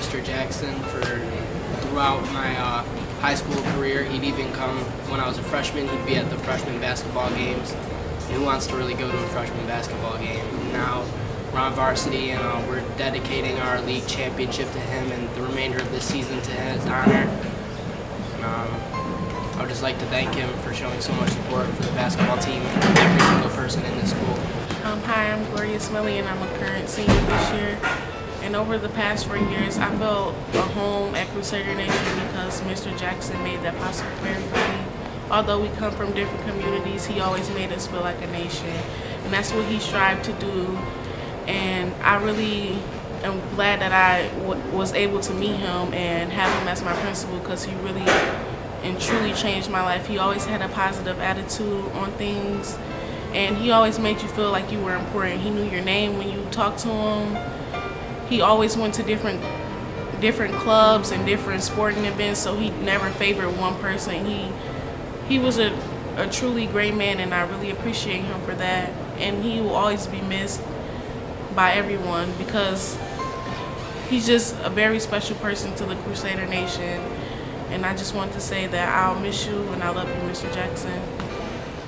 Mr. Jackson for throughout my high school career. He'd even come when I was a freshman. He'd be at the freshman basketball games. Who wants to really go to a freshman basketball game? Now we're on varsity, and we're dedicating our league championship to him and the remainder of this season to his honor. I would just like to thank him for showing so much support for the basketball team and every single person in this school. Hi, I'm Gloria Smiley, and I'm a current senior this year. And over the past 4 years, I felt a home at Crusader Nation because Mr. Jackson made that possible for everybody. Although we come from different communities, he always made us feel like a nation. And that's what he strived to do. And I really am glad that I was able to meet him and have him as my principal, because he really and truly changed my life. He always had a positive attitude on things, and he always made you feel like you were important. He knew your name when you talked to him. He always went to different clubs and different sporting events, so he never favored one person. He was a truly great man, and I really appreciate him for that. And he will always be missed by everyone because he's just a very special person to the Crusader Nation. And I just want to say that I'll miss you and I love you, Mr. Jackson.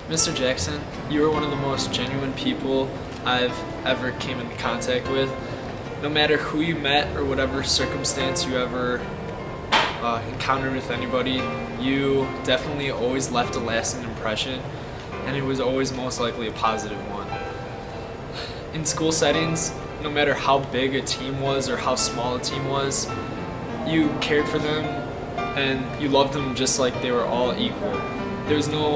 Mr. Jackson, you are one of the most genuine people I've ever came into contact with. No matter who you met or whatever circumstance you ever encountered with anybody, you definitely always left a lasting impression, and it was always most likely a positive one. In school settings, no matter how big a team was or how small a team was, you cared for them and you loved them just like they were all equal. There's no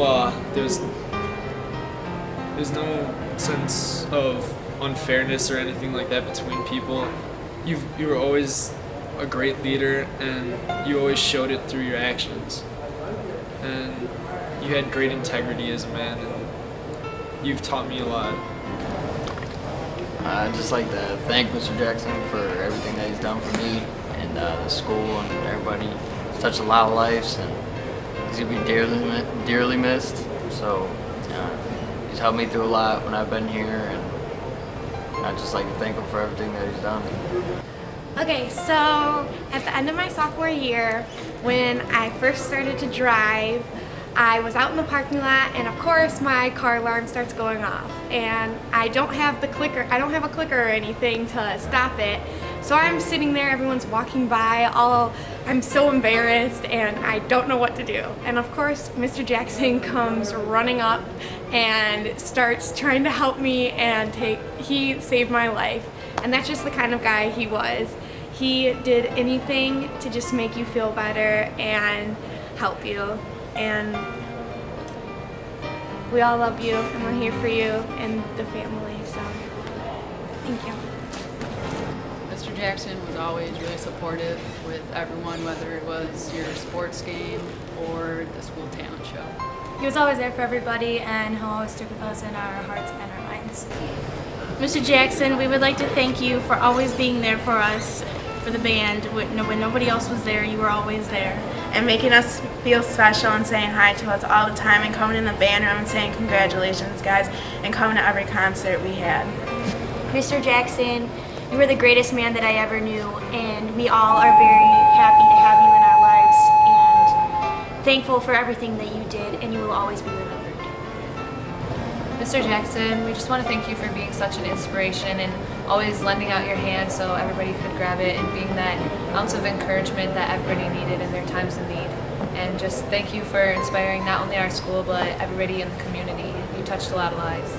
sense of unfairness or anything like that between people. You were always a great leader, and you always showed it through your actions. And you had great integrity as a man, and you've taught me a lot. I'd just like to thank Mr. Jackson for everything that he's done for me and the school and everybody. He's touched a lot of lives, and he's going to be dearly missed. So he's helped me through a lot when I've been here, and I'd just like to thank him for everything that he's done. Okay, so at the end of my sophomore year, when I first started to drive, I was out in the parking lot, and of course my car alarm starts going off, and I don't have a clicker or anything to stop it. So I'm sitting there, everyone's walking by, I'm so embarrassed, and I don't know what to do. And of course Mr. Jackson comes running up and starts trying to help me, and he saved my life. And that's just the kind of guy he was. He did anything to just make you feel better and help you. And we all love you, and we're here for you and the family, so thank you. Mr. Jackson was always really supportive with everyone, whether it was your sports game or the school talent show. He was always there for everybody, and he'll always stick with us in our hearts and our minds. Mr. Jackson, we would like to thank you for always being there for us, for the band. When nobody else was there, you were always there. And making us feel special and saying hi to us all the time, and coming in the band room and saying congratulations guys, and coming to every concert we had. Mr. Jackson, you were the greatest man that I ever knew, and we all are very happy to have you in our lives and thankful for everything that you did, and you will always be remembered. Mr. Jackson, we just want to thank you for being such an inspiration and always lending out your hand so everybody could grab it, and being that ounce of encouragement that everybody needed in their times of need. And just thank you for inspiring not only our school but everybody in the community. You touched a lot of lives.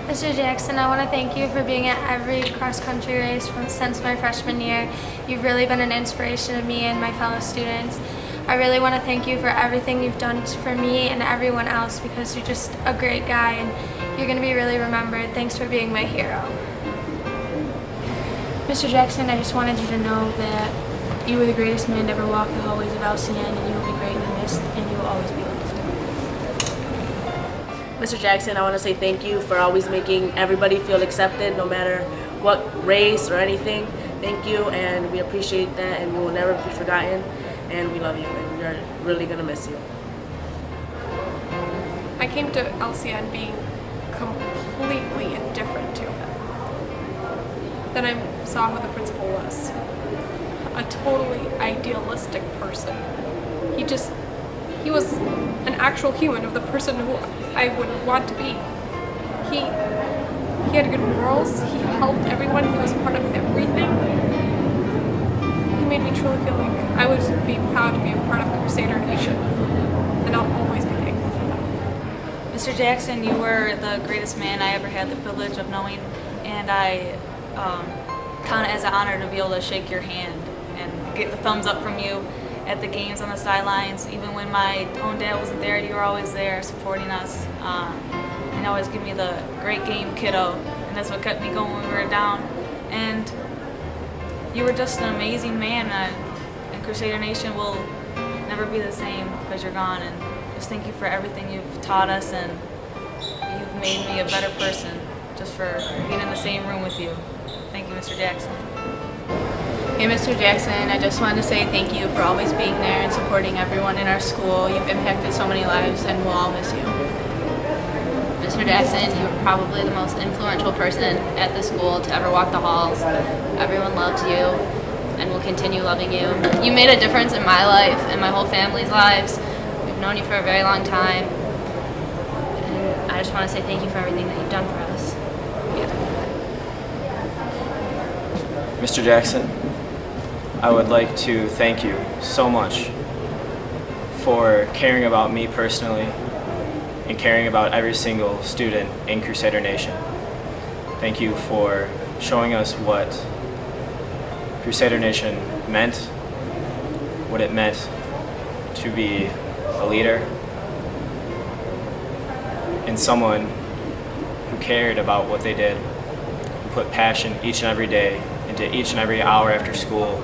Mr. Jackson, I want to thank you for being at every cross-country race since my freshman year. You've really been an inspiration to me and my fellow students. I really want to thank you for everything you've done for me and everyone else, because you're just a great guy and you're going to be really remembered. Thanks for being my hero. Mr. Jackson, I just wanted you to know that you were the greatest man to ever walk the hallways of LCN, and you will be greatly missed, and you will always be loved. Mr. Jackson, I want to say thank you for always making everybody feel accepted, no matter what race or anything. Thank you, and we appreciate that, and we will never be forgotten, and we love you, and we are really going to miss you. I came to LCN being completely indifferent to him. Then I saw who the principal was. a totally idealistic person. He was an actual human of the person who I would want to be. He had good morals, he helped everyone, he was part of everything. He made me truly feel like I would be proud to be a part of Crusader Nation, and I'll always be thankful for that. Mr. Jackson, you were the greatest man I ever had the privilege of knowing, and I count it as an honor to be able to shake your hand and get the thumbs up from you at the games on the sidelines. Even when my own dad wasn't there, you were always there supporting us, and always give me the great game, kiddo, and that's what kept me going when we were down. And you were just an amazing man, and Crusader Nation will never be the same because you're gone. And just thank you for everything you've taught us, and you've made me a better person just for being in the same room with you. Thank you, Mr. Jackson. Hey, Mr. Jackson, I just wanted to say thank you for always being there and supporting everyone in our school. You've impacted so many lives, and we'll all miss you. Mr. Jackson, you were probably the most influential person at the school to ever walk the halls. Everyone loves you and will continue loving you. You made a difference in my life and my whole family's lives. We've known you for a very long time. And I just want to say thank you for everything that you've done for us. Mr. Jackson, I would like to thank you so much for caring about me personally and caring about every single student in Crusader Nation. Thank you for showing us what Crusader Nation meant, what it meant to be a leader and someone who cared about what they did, who put passion each and every day into each and every hour after school,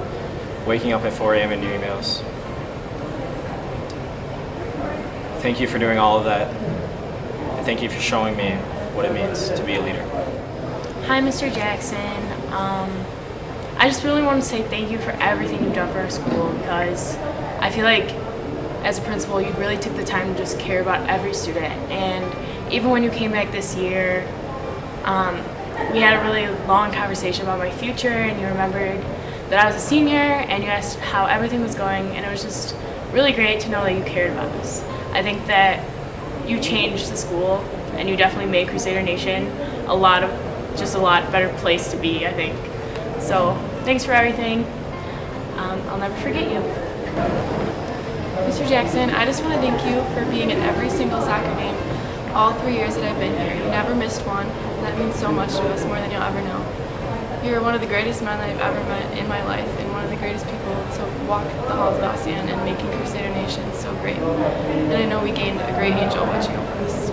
waking up at 4 a.m. in new emails. Thank you for doing all of that. And thank you for showing me what it means to be a leader. Hi, Mr. Jackson. I just really want to say thank you for everything you've done for our school, because I feel like as a principal you really took the time to just care about every student. And even when you came back this year, we had a really long conversation about my future, and you remembered that I was a senior and you asked how everything was going, and it was just really great to know that you cared about us. I think that you changed the school and you definitely made Crusader Nation a lot better place to be, I think. So thanks for everything. I'll never forget you. Mr. Jackson, I just want to thank you for being at every single soccer game all 3 years that I've been here. You never missed one, and that means so much to us, more than you'll ever know. You're one of the greatest men that I've ever met in my life, and one of the greatest people to walk the halls of Ossian and making Crusader Nation so great. And I know we gained a great angel watching over us.